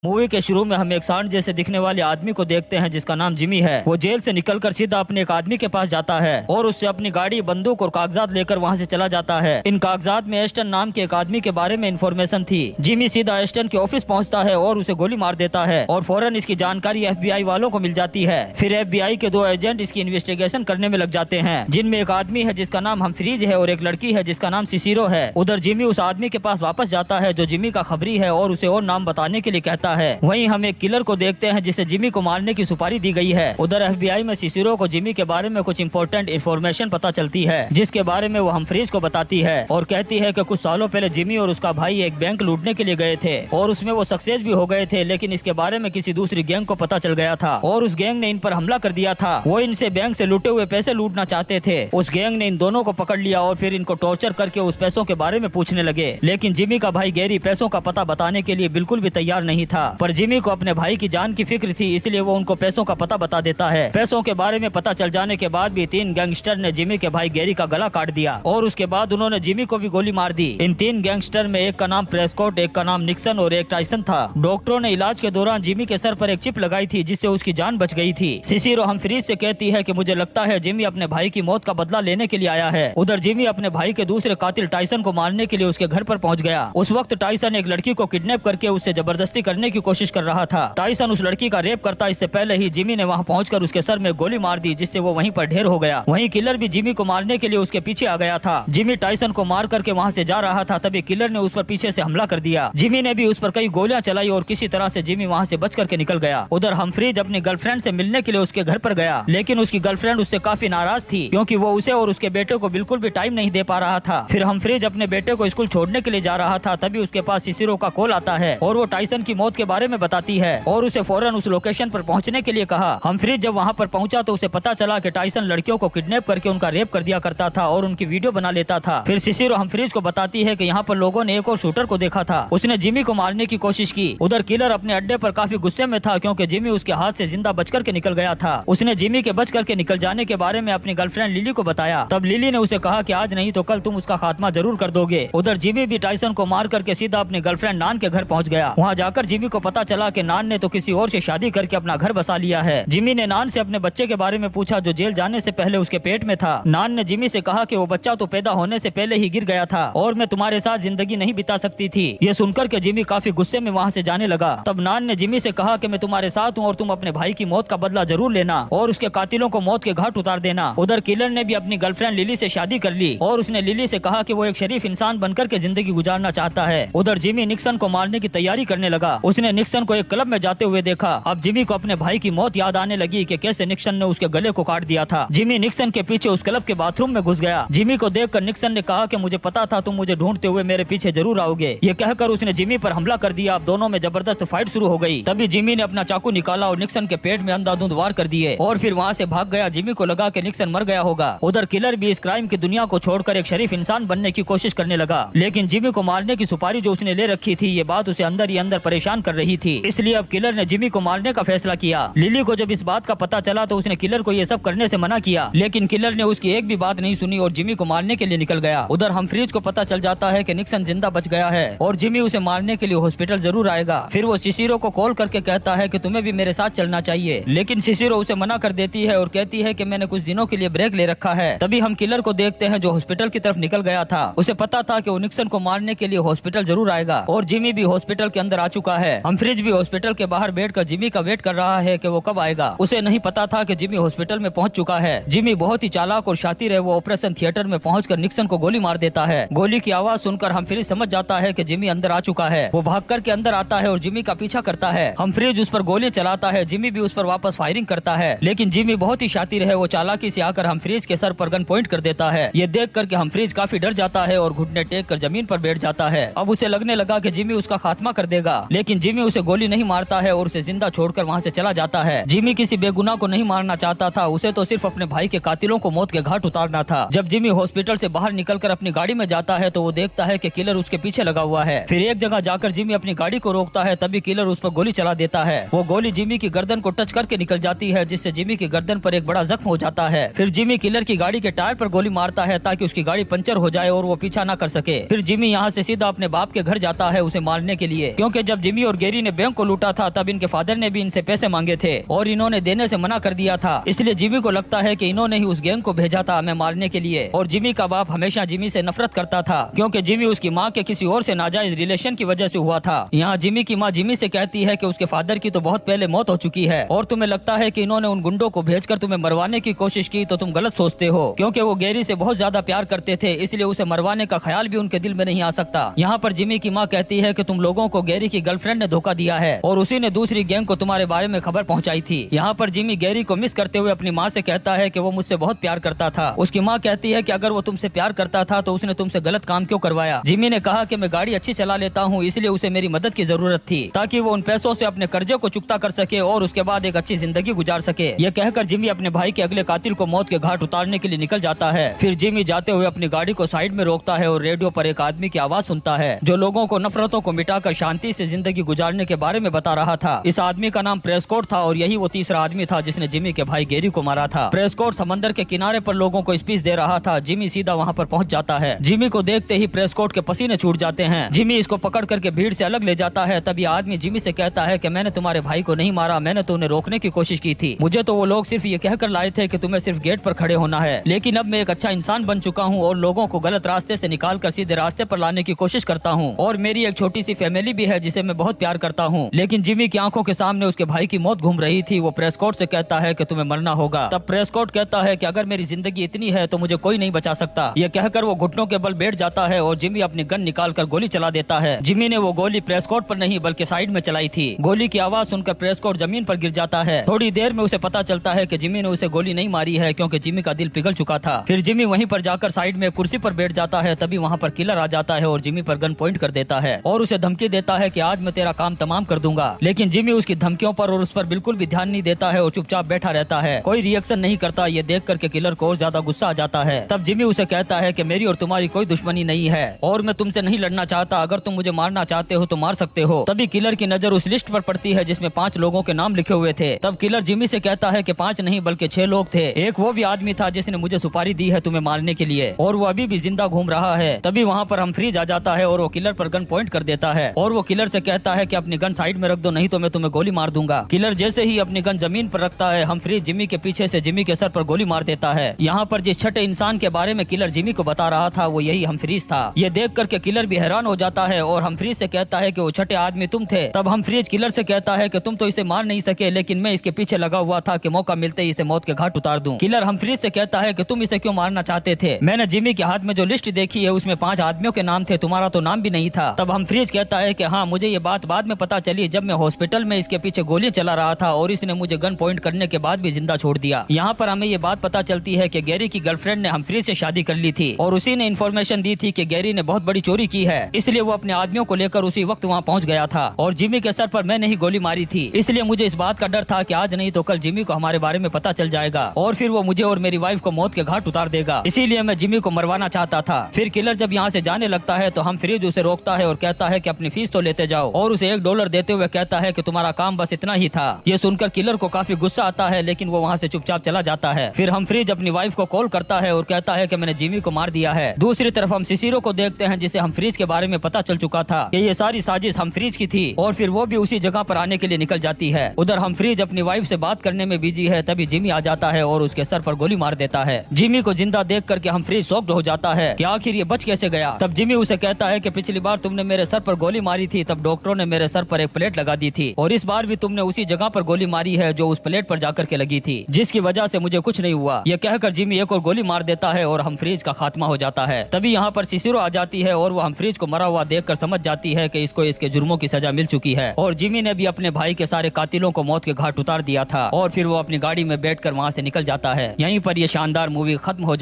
Movie के शुरू में हम एक सांड जैसे दिखने वाले आदमी को देखते हैं जिसका नाम जिमी है। वो जेल से निकलकर सीधा अपने एक आदमी के पास जाता है और उससे अपनी गाड़ी, बंदूक और कागजात लेकर वहाँ से चला जाता है। इन कागजात में एस्टन नाम के एक आदमी के बारे में इंफॉर्मेशन थी। जिमी सीधा एस्टन के ऑफिस पहुँचता है और उसे गोली मार देता है और फौरन इसकी जानकारी FBI वालों को मिल जाती है। फिर FBI के 2 एजेंट इसकी इन्वेस्टिगेशन करने में लग जाते हैं, जिनमें एक आदमी है जिसका नाम हमफ्रीज है और एक लड़की है जिसका नाम सिसिरो है। उधर जिमी उस आदमी के पास वापस जाता है जो जिमी का खबरी है और उसे और नाम बताने के लिए कहता है। वहीं हम एक किलर को देखते हैं जिसे जिमी को मारने की सुपारी दी गई है। उधर FBI में सिसिरो को जिमी के बारे में कुछ इंपॉर्टेंट इन्फॉर्मेशन पता चलती है, जिसके बारे में वो हमफ्रीज को बताती है और कहती है कि कुछ सालों पहले जिमी और उसका भाई एक बैंक लूटने के लिए गए थे और उसमें वो सक्सेस भी हो गए थे, लेकिन इसके बारे में किसी दूसरी गैंग को पता चल गया था और उस गैंग ने इन पर हमला कर दिया था। वो इनसे बैंक से लूटे हुए पैसे लूटना चाहते थे। उस गैंग ने इन दोनों को पकड़ लिया और फिर इनको टॉर्चर करके उस पैसों के बारे में पूछने लगे, लेकिन जिमी का भाई गैरी पैसों का पता बताने के लिए बिल्कुल भी तैयार नहीं था। पर जिमी को अपने भाई की जान की फिक्र थी, इसलिए वो उनको पैसों का पता बता देता है। पैसों के बारे में पता चल जाने के बाद भी 3 गैंगस्टर ने जिमी के भाई गैरी का गला काट दिया और उसके बाद उन्होंने जिमी को भी गोली मार दी। इन 3 गैंगस्टर में एक का नाम प्रेस्कॉट, एक का नाम निक्सन और एक टाइसन था। डॉक्टरों ने इलाज के दौरान जिमी के सर पर एक चिप लगाई थी जिससे उसकी जान बच गई थी। सिसिरो हमफ्रीज से कहती है कि मुझे लगता है जिमी अपने भाई की मौत का बदला लेने के लिए आया है। उधर जिमी अपने भाई के दूसरे कातिल टाइसन को मारने के लिए उसके घर पर पहुंच गया। उस वक्त टाइसन एक लड़की को किडनैप करके उससे जबरदस्ती करने की कोशिश कर रहा था। टाइसन उस लड़की का रेप करता इससे पहले ही जिमी ने वहां पहुंचकर उसके सर में गोली मार दी, जिससे वो वहीं पर ढेर हो गया। वहीं किलर भी जिमी को मारने के लिए उसके पीछे आ गया था। जिमी टाइसन को मार करके वहां से जा रहा था, तभी किलर ने उस पर पीछे से हमला कर दिया। जिमी ने भी उस पर कई गोलियां चलाई और किसी तरह से जिमी वहां से बच करके निकल गया। उधर हमफ्रीज अपनी गर्लफ्रेंड से मिलने के लिए उसके घर पर गया, लेकिन उसकी गर्लफ्रेंड उससे काफी नाराज थी क्योंकि वो उसे और उसके बेटे को बिल्कुल भी टाइम नहीं दे पा रहा था। फिर हमफ्रीज अपने बेटे को स्कूल छोड़ने के लिए जा रहा था, तभी उसके पास सिसिरो का कॉल आता है और वो टाइसन की मौत के बारे में बताती है और उसे फौरन उस लोकेशन पर पहुंचने के लिए कहा। हमफ्रीज जब वहां पर पहुंचा तो उसे पता चला कि टाइसन लड़कियों को किडनैप करके उनका रेप कर दिया करता था और उनकी वीडियो बना लेता था। फिर सिसिरो हमफ्रीज को बताती है कि यहाँ पर लोगों ने एक और शूटर को देखा था, उसने जिमी को मारने की कोशिश की। उधर किलर अपने अड्डे पर काफी गुस्से में था क्योंकि जिमी उसके हाथ से जिंदा बच करके निकल गया था। उसने जिमी के बच करके निकल जाने के बारे में अपनी गर्लफ्रेंड लिली को बताया। तब लिली ने उसे कहा कि आज नहीं तो कल तुम उसका खात्मा जरूर कर दोगे। उधर जिमी भी टाइसन को मार करके सीधा अपनी गर्लफ्रेंड नान के घर पहुंच गया। वहाँ जाकर जिमी को पता चला कि नान ने तो किसी और से शादी करके अपना घर बसा लिया है। जिमी ने नान से अपने बच्चे के बारे में पूछा जो जेल जाने से पहले उसके पेट में था। नान ने जिमी से कहा कि वो बच्चा तो पैदा होने से पहले ही गिर गया था और मैं तुम्हारे साथ जिंदगी नहीं बिता सकती थी। ये सुनकर के जिमी काफी गुस्से में वहाँ से जाने लगा। तब नान ने जिमी से कहा कि मैं तुम्हारे साथ हूँ और तुम अपने भाई की मौत का बदला जरूर लेना और उसके कातिलों को मौत के घाट उतार देना। उधर किलर ने भी अपनी गर्लफ्रेंड लिली से शादी कर ली और उसने लिली से कहा कि वो एक शरीफ इंसान बनकर के जिंदगी गुजारना चाहता है। उधर जिमी निक्सन को मारने की तैयारी करने लगा। उसने निक्सन को एक क्लब में जाते हुए देखा। अब जिमी को अपने भाई की मौत याद आने लगी कि कैसे निक्सन ने उसके गले को काट दिया था। जिमी निक्सन के पीछे उस क्लब के बाथरूम में घुस गया। जिमी को देखकर निक्सन ने कहा कि मुझे पता था तुम मुझे ढूंढते हुए मेरे पीछे जरूर आओगे। ये कहकर उसने जिमी पर हमला कर दिया। अब दोनों में जबरदस्त फाइट शुरू हो गई। तभी जिमी ने अपना चाकू निकाला और निक्सन के पेट में अंधाधुंध वार कर दिए और फिर वहाँ से भाग गया। जिमी को लगा कि निक्सन मर गया होगा। उधर किलर भी इस क्राइम की दुनिया को छोड़कर एक शरीफ इंसान बनने की कोशिश करने लगा, लेकिन जिमी को मारने की सुपारी जो उसने ले रखी थी ये बात उसे अंदर ही अंदर परेशान कर रही थी। इसलिए अब किलर ने जिमी को मारने का फैसला किया। लिली को जब इस बात का पता चला तो उसने किलर को ये सब करने से मना किया, लेकिन किलर ने उसकी एक भी बात नहीं सुनी और जिमी को मारने के लिए निकल गया। उधर हमफ्रीज को पता चल जाता है कि निक्सन जिंदा बच गया है और जिमी उसे मारने के लिए हॉस्पिटल जरूर आएगा। फिर वो सिसिरो को कॉल करके कहता है कि तुम्हें भी मेरे साथ चलना चाहिए, लेकिन सिसिरो उसे मना कर देती है और कहती है कि मैंने कुछ दिनों के लिए ब्रेक ले रखा है। तभी हम किलर को देखते हैं जो हॉस्पिटल की तरफ निकल गया था। उसे पता था कि वो निक्सन को मारने के लिए हॉस्पिटल जरूर आएगा और जिमी भी हॉस्पिटल के अंदर आ चुका है। हमफ्रीज भी हॉस्पिटल के बाहर बैठकर जिमी का वेट कर रहा है कि वो कब आएगा। उसे नहीं पता था कि जिमी हॉस्पिटल में पहुंच चुका है। जिमी बहुत ही चालाक और शातिर है। वो ऑपरेशन थिएटर में पहुंचकर निक्सन को गोली मार देता है। गोली की आवाज सुनकर हमफ्रीज समझ जाता है कि जिमी अंदर आ चुका है। वो भागकर के अंदर आता है और जिमी का पीछा करता है। हमफ्रीज उस पर गोली चलाता है। जिमी भी उस पर वापस फायरिंग करता है, लेकिन जिमी बहुत ही शातिर है। वो चालाकी से आकर हमफ्रीज के सर पर गन पॉइंट कर देता है। ये देख करके हमफ्रीज काफी डर जाता है और घुटने टेक कर जमीन पर बैठ जाता है। अब उसे लगने लगा कि जिमी उसका खात्मा कर देगा, लेकिन जिमी उसे गोली नहीं मारता है और उसे जिंदा छोड़कर वहाँ से चला जाता है। जिमी किसी बेगुनाह को नहीं मारना चाहता था। उसे तो सिर्फ अपने भाई के कातिलों को मौत के घाट उतारना था। जब जिमी हॉस्पिटल से बाहर निकलकर अपनी गाड़ी में जाता है तो वो देखता है कि किलर उसके पीछे लगा हुआ है। फिर एक जगह जाकर जिमी अपनी गाड़ी को रोकता है, तभी किलर उस पर गोली चला देता है। वो गोली जिमी की गर्दन को टच करके निकल जाती है, जिससे जिमी की गर्दन पर एक बड़ा जख्म हो जाता है। फिर जिमी किलर की गाड़ी के टायर पर गोली मारता है ताकि उसकी गाड़ी पंचर हो जाए और वो पीछा न कर सके। फिर जिमी यहाँ से सीधा अपने बाप के घर जाता है उसे मारने के लिए, क्योंकि जब जिमी और गैरी ने बैंक को लूटा था तब इनके फादर ने भी इनसे पैसे मांगे थे और इन्होंने देने से मना कर दिया था। इसलिए जिमी को लगता है कि इन्होंने ही उस गैंग को भेजा था हमें मारने के लिए। और जिमी का बाप हमेशा जिमी से नफरत करता था क्योंकि जिमी उसकी माँ के किसी और से नाजायज रिलेशन की वजह से हुआ था। यहाँ जिमी की माँ जिमी से कहती है कि उसके फादर की तो बहुत पहले मौत हो चुकी है और तुम्हें लगता है कि इन्होंने उन गुंडों को भेजकर तुम्हें मरवाने की कोशिश की तो तुम गलत सोचते हो, क्योंकि वो गैरी से बहुत ज्यादा प्यार करते थे, इसलिए उसे मरवाने का ख्याल भी उनके दिल में नहीं आ सकता। यहाँ पर जिमी की माँ कहती है कि तुम लोगों को गैरी की गर्लफ्रेंड ने धोखा दिया है और उसी ने दूसरी गैंग को तुम्हारे बारे में खबर पहुंचाई थी। यहाँ पर जिमी गैरी को मिस करते हुए अपनी माँ से कहता है कि वो मुझसे बहुत प्यार करता था। उसकी माँ कहती है कि अगर वो तुमसे प्यार करता था तो उसने तुमसे गलत काम क्यों करवाया। जिमी ने कहा कि मैं गाड़ी अच्छी चला लेता हूँ इसलिए उसे मेरी मदद की जरूरत थी ताकि वो उन पैसों से अपने कर्जे को चुकता कर सके और उसके बाद एक अच्छी जिंदगी गुजार सके। ये कहकर जिमी अपने भाई के अगले कातिल को मौत के घाट उतारने के लिए निकल जाता है। फिर जिमी जाते हुए अपनी गाड़ी को साइड में रोकता है और रेडियो पर एक आदमी की आवाज सुनता है जो लोगों को नफरतों को मिटाकर शांति से जिंदगी गुजारने के बारे में बता रहा था। इस आदमी का नाम प्रेस्कॉट था और यही वो तीसरा आदमी था जिसने जिमी के भाई गैरी को मारा था। प्रेस्कॉट समंदर के किनारे पर लोगों को स्पीच दे रहा था। जिमी सीधा वहाँ पर पहुँच जाता है। जिमी को देखते ही प्रेस्कॉट के पसीने छूट जाते हैं। जिमी इसको पकड़ करके भीड़ से अलग ले जाता है। तभी आदमी जिमी से कहता है कि मैंने तुम्हारे भाई को नहीं मारा, मैंने तो उन्हें रोकने की कोशिश की थी। मुझे तो वो लोग सिर्फ ये कहकर लाए थे कि तुम्हें सिर्फ गेट पर खड़े होना है, लेकिन अब मैं एक अच्छा इंसान बन चुका हूँ और लोगों को गलत रास्ते से निकाल कर सीधे रास्ते पर लाने की कोशिश करता हूँ और मेरी एक छोटी सी फैमिली भी है जिसे मैं बहुत प्यार करता हूँ। लेकिन जिमी की आंखों के सामने उसके भाई की मौत घूम रही थी। वो प्रेस्कॉट से कहता है कि तुम्हें मरना होगा। तब प्रेस्कॉट कहता है कि अगर मेरी जिंदगी इतनी है तो मुझे कोई नहीं बचा सकता। ये कहकर वो घुटनों के बल बैठ जाता है और जिमी अपनी गन निकाल कर गोली चला देता है। जिमी ने वो गोली प्रेस्कॉट पर नहीं बल्कि साइड में चलाई थी। गोली की आवाज सुनकर प्रेस्कॉट जमीन पर गिर जाता है। थोड़ी देर में उसे पता चलता है कि जिमी ने उसे गोली नहीं मारी है क्योंकि जिमी का दिल पिघल चुका था। फिर जिमी वहीं पर जाकर साइड में कुर्सी पर बैठ जाता है। तभी वहाँ पर किलर आ जाता है और जिमी पर गन पॉइंट कर देता है और उसे धमकी देता है कि आज मैं तेरा काम तमाम कर दूंगा। लेकिन जिमी उसकी धमकियों पर और उस पर बिल्कुल भी ध्यान नहीं देता है और चुपचाप बैठा रहता है, कोई रिएक्शन नहीं करता। ये देख करके किलर को और ज्यादा गुस्सा आ जाता है। तब जिमी उसे कहता है कि मेरी और तुम्हारी कोई दुश्मनी नहीं है और मैं तुमसे नहीं लड़ना चाहता। अगर तुम मुझे मारना चाहते हो तो मार सकते हो। तभी किलर की नजर उस लिस्ट पर पड़ती है जिसमें 5 लोगों के नाम लिखे हुए थे। तब किलर जिमी से कहता है कि 5 नहीं बल्कि 6 लोग थे। एक वो भी आदमी था जिसने मुझे सुपारी दी है तुम्हें मारने के लिए और वो अभी भी जिंदा घूम रहा है। तभी वहाँ पर हमफ्रीज आ जाता है और वो किलर पर गन पॉइंट कर देता है और वो किलर से कहता है कि अपनी गन साइड में रख दो नहीं तो मैं तुम्हें गोली मार दूंगा। किलर जैसे ही अपनी गन जमीन पर रखता है हमफ्रीज जिमी के पीछे से जिमी के सर पर गोली मार देता है। यहाँ पर जिस छठे इंसान के बारे में किलर जिमी को बता रहा था वो यही हमफ्रीज था। ये देख करके किलर भी हैरान हो जाता है और हमफ्रीज से कहता है कि वो छठे आदमी तुम थे। तब हमफ्रीज किलर से कहता है कि तुम तो इसे मार नहीं सके लेकिन मैं इसके पीछे लगा हुआ था कि मौका मिलते ही इसे मौत के घाट उतार दूं। किलर हमफ्रीज से कहता है कि तुम इसे क्यों मारना चाहते थे, मैंने जिमी के हाथ में जो लिस्ट देखी है उसमें 5 आदमियों के नाम थे, तुम्हारा तो नाम भी नहीं था। तब हमफ्रीज कहता है कि हाँ मुझे ये बात बाद में पता चली जब मैं हॉस्पिटल में इसके पीछे गोली चला रहा था और इसने मुझे गन पॉइंट करने के बाद भी जिंदा छोड़ दिया। यहाँ पर हमें ये बात पता चलती है कि गैरी की गर्लफ्रेंड ने हमफ्रीज से शादी कर ली थी और उसी ने इन्फॉर्मेशन दी थी कि गैरी ने बहुत बड़ी चोरी की है, इसलिए वो अपने आदमियों को लेकर उसी वक्त वहाँ पहुँच गया था और जिमी के सर पर मैंने ही गोली मारी थी। इसलिए मुझे इस बात का डर था कि आज नहीं तो कल जिमी को हमारे बारे में पता चल जाएगा और फिर वो मुझे और मेरी वाइफ को मौत के घाट उतार देगा, इसीलिए मैं जिमी को मरवाना चाहता था। फिर किलर जब यहाँ से जाने लगता है तो हमफ्रीज उसे रोकता है और कहता है कि अपनी फीस तो लेते जाओ और उसे $1 देते हुए कहता है कि तुम्हारा काम बस इतना ही था। ये सुनकर किलर को काफी गुस्सा आता है लेकिन वो वहाँ से चुपचाप चला जाता है। फिर हमफ्रीज अपनी वाइफ को कॉल करता है और कहता है कि मैंने जिमी को मार दिया है। दूसरी तरफ हम सिसिरो को देखते हैं जिसे हमफ्रीज के बारे में पता चल चुका था कि ये सारी साजिश हमफ्रीज की थी और फिर वो भी उसी जगह पर आने के लिए निकल जाती है। उधर हमफ्रीज अपनी वाइफ से बात करने में बिजी है। तभी जिमी आ जाता है और उसके सर पर गोली मार देता है। जिमी को जिंदा देख करके हमफ्रीज शॉक्ड हो जाता है कि आखिर ये बच कैसे गया। तब जिमी उसे कहता है कि पिछली बार तुमने मेरे सर पर गोली मारी थी तब डॉक्टरों ने मेरे सर पर एक प्लेट लगा दी थी और इस बार भी तुमने उसी जगह पर गोली मारी है जो उस प्लेट पर जाकर के लगी थी जिसकी वजह से मुझे कुछ नहीं हुआ। यह कहकर जिमी एक और गोली मार देता है और हमफ्रीज का खात्मा हो जाता है। तभी यहाँ पर सिसिरो आ जाती है और वो हमफ्रीज को मरा हुआ देखकर समझ जाती है कि इसको इसके जुर्मों की सजा मिल चुकी है और जिमी ने भी अपने भाई के सारे कातिलों को मौत के घाट उतार दिया था और फिर वो अपनी गाड़ी में बैठकर वहाँ से निकल जाता है। यहीं पर यह शानदार मूवी खत्म हो जाती है।